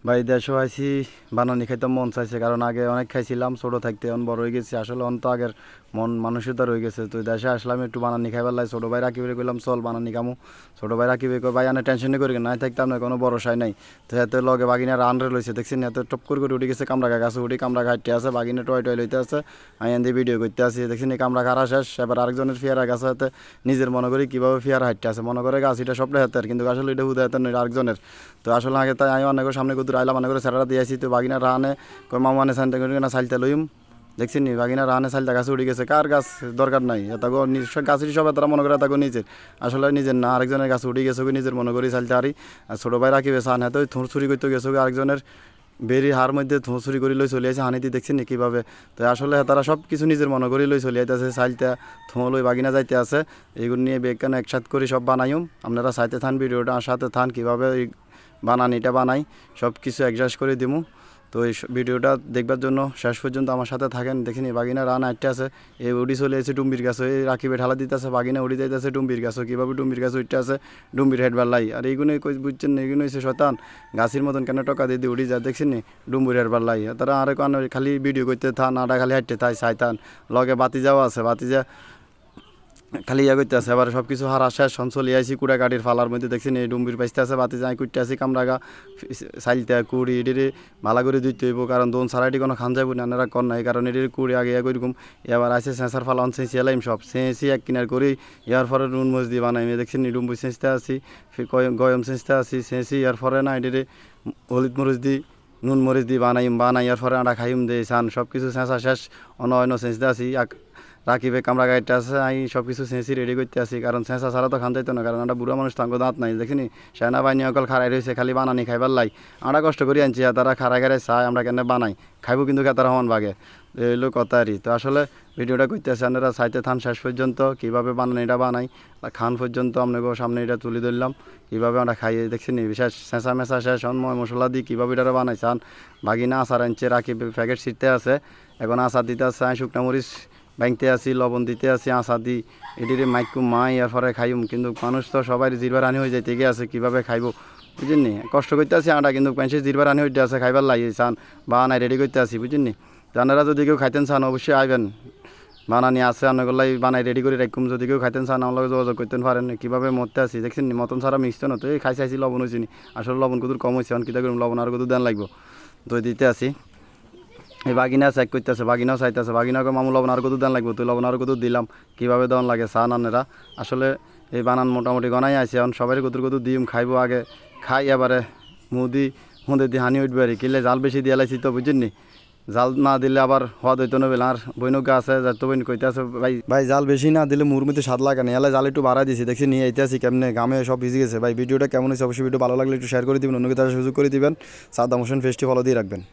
ভাই দেশও আইছি বানানি খাইতে মন চাইছে, কারণ আগে অনেক খাইছিলাম ছোটো থাকতে, এখন বড় হয়ে গেছি। আসলে অন্ত আগের মন মানসিকতা রয়ে গেছে। তো দেশে আসলাম একটু বানানি খাইবার লাই। ছোটো ভাই রাকিবে কইলাম চল বানানি খামু। ছোটো ভাই রাকিবে কই ভাই আনে টেনশনই করি নাই থাকতাম না, কোনো ভরসাই নাই। তো এত লগে বাগিনা রান রে লইছে দেখছেন, এত টপ করে উঠে গেছে কামড়া গাছে, উঠি কামড়া ঘাটতে আছে, বাগিনা টয় টয় লইতে আছে। আমি এনে ভিডিও করতে আছি দেখছেন, এই কামড়া খারা শেষ। এবার আরেকজনের ফিয়ারা গাছে হাতে নিজের মনে করি কীভাবে ফিয়ারা হাঁটতে আছে, মনে করে গাছ এটা সবটা হাতের, কিন্তু আসলে এটা হুদা হাতের নয় আরেকজনের। তো আসলে আগে তাই আমি অনেক সামনে কুদুর আইলাম, মনে করে সেটা দিয়েছি। তো বাগিনা রানে কই মামা মানে সাইনটা করি না সাইলতে লইম দেখছি নি বাগিনা রানে সাইলটা গাছে উঠে গেছে। কার গাছ দরকার নাই, তাকে গাছেরই সব তারা মনে করে তাকে নিজের, আসলে নিজের না আরেকজনের গাছে উঠে গেছে নিজের মনে করি সাইলতে আরি। আর ছোটো ভাই রাখিবে সান হাতে ওই থুর চুরি করতে গেছে আরেকজনের বেরি হার মধ্যে থুঁ চুরি করে লই চলে আসে হানিতে দেখছি নি কীভাবে। তো আসলে তারা সব কিছু নিজের মনে করি লই চলে আইতেছে, সাইলটা থুঁ লই বাগিনা যাইতে আছে। এইগুলো নিয়ে বেগখান একসাথ করে সব বানাইম। আপনারা সাইতে থান ভিডিওটা সাথে থান কীভাবে বানানিটা বানাই সব কিছু অ্যাডজাস্ট করে দিমু। তো এই ভিডিওটা দেখবার জন্য শেষ পর্যন্ত আমার সাথে থাকেন। দেখিনি বাগিনা রান আটটা আছে, এই উড়ি চলে এসে ডুম্বির গাছ, এই রাকিবে ঢালা দিতেছে, বাগিনা উড়ি যাইতেছে ডুম্বির গাছ। কীভাবে ডুম্বির গাছ উঠতে আছে ডুম্বির হেডবার লাই। আর এইগুলোই কই বুঝছেন না, এইগুলো হচ্ছে শতান গাছের মতন কেন টকা দিয়ে উড়ি যায় দেখছেন নি ডুম্বির হেডবার লাই। তারা আর খালি ভিডিও করতে থান, আটা খালি হাঁটতে থাই চাইতান। লগে বাতি যাওয়া আছে, বাতি যা খালি ইয়া করতে আছে। এবার সব কিছু হারা শেষ চলে আইসি কুড়া গাড়ির ফালার মধ্যে দেখছি এই ডুম্বির পাইতে আছে, বাতি যাই কুটতে আসি কামরাগা চাইলতে কুড়ি এটিরে ভালো করে দিতে হইব, কারণ দোন সারাইটি কোনো খান যাবো না এনারা কর নাই, কারণ এটির কুড়ি আগে এরকম। এবার আসে সেঁচার ফালান সেঁচি এলাইম সব সেঁচি এক কিনার করি। ইয়ার পরে নুন মরিচ দিয়ে বানাই দেখছি নি ডুম্বুই সেঁচতে আসি, গয়ম সেঁচতে আসি সেঁচি। ইয়ার পরে না এটিরে হলুদ মরিচ দিই নুন মরিচ দিয়ে বানাই ইয়ার পরে আটা খাইম দে সান সব কিছু সেঁচা শেষ। অন্য সেঁচতে আসি রাকিবে কামরা গাড়িটা আছে, আমি সব কিছু সেঁচি রেডি করতে আসি, কারণ সেঁচা ছাড়া তো খান যাইতো না, কারণ একটা বুড়া মানুষ তাঙ্গ দাঁত নাই দেখিনি। সেনাবাহিনী অকল খারাই রয়েছে খালি বানানি খাইবার লাই। আমরা কষ্ট করি আনছি তারা খারাই খারাই চাই, আমরা কেন বানাই খাইব কিন্তু তারা হন বাগে এইগুলো কথা আরই। তো আসলে ভিডিওটা করতে আসে আপনারা চাইতে থান শেষ পর্যন্ত, কীভাবে বানানিটা বানাই খান পর্যন্ত আপনাকে সামনে এটা তুলে ধরলাম কীভাবে আমরা খাইয়ে দেখছি নি। বিশেষ চেঁচা মেচা শেষ হন মশলা দিই কীভাবে এটা বানাইছান। বাগিনা আচার আনছে রাকিব প্যাকেট ছিটতে আছে, এখন আচার দিতে আছে, শুকনা মরিচ ভাঙতে আসি লবণ দিতে আসি আশা দি এটিরে মাইকু মাই এর পরে খাইম, কিন্তু মানুষ তো সবাই জিরবার রানি হয়ে যাইতে গিয়ে আছে কীভাবে খাইব বুঝিনি। কষ্ট করতে আসি আটা, কিন্তু মানুষের জিরবার রানি হইতে আছে খাইবার লাগিয়ে চান বানাই রেডি করতে আসি বুঝিনি। আপনারা যদি কেউ খাইতেন চান অবশ্যই আইবেন, বানানি আছে আপনাগুলাই বানাই রেডি করে রাখুম। যদি কেউ খাইতেন চান আমার লগে যোগাযোগ করতেন পারেন। কীভাবে মরতে আসি দেখছেন মতন ছাড়া মিক্সড না, তো এই খাইছে আসি লবণ হয়েছি নি, আসলে লবণ কদুর কম হয়েছে, কীটা করুন লবণ আর কদুর দেন লাগবো। তো দিতে আসি এই বাগিনা চেক করতেছে, বাগিনাও চাইতেছে, বাগিনাকে মামু লবণ আর কত দেন লাগবে, তুই লবণ আর কত দিলাম কীভাবে দেওয়ান লাগে চা নানেরা। আসলে এই বানান মোটামুটি গনাই আছে, এখন সবাই কত দিম খাইব আগে খাই এবারে মুদি হুঁদে দিয়ে হানি উঠবে আর কিনলে জাল বেশি দিয়ে লাইছি তো বুঝিনি। জাল না দিলে আবার হওয়া দইতো নবেল। আর বৈনজ্ঞ আছে যার তো বইন কইতে আছে ভাই ভাই জাল বেশি না দিলে মুর মধ্যে স্বাদ লাগে না, এলে জাল একটু বাড়াই দিছি দেখছি নিয়ে আইতে আসি কেমনে গামে সব ভিজে গেছে। ভাই ভিডিওটা কেমন হয়েছে অবশ্যই ভিডিও ভালো লাগলে একটু শেয়ার করে দিবেন, অন্যকে তারা সুযোগ করে দিবেন। সাদ্দাম হোসেন ফেস্টি ফলো দিয়ে রাখবেন।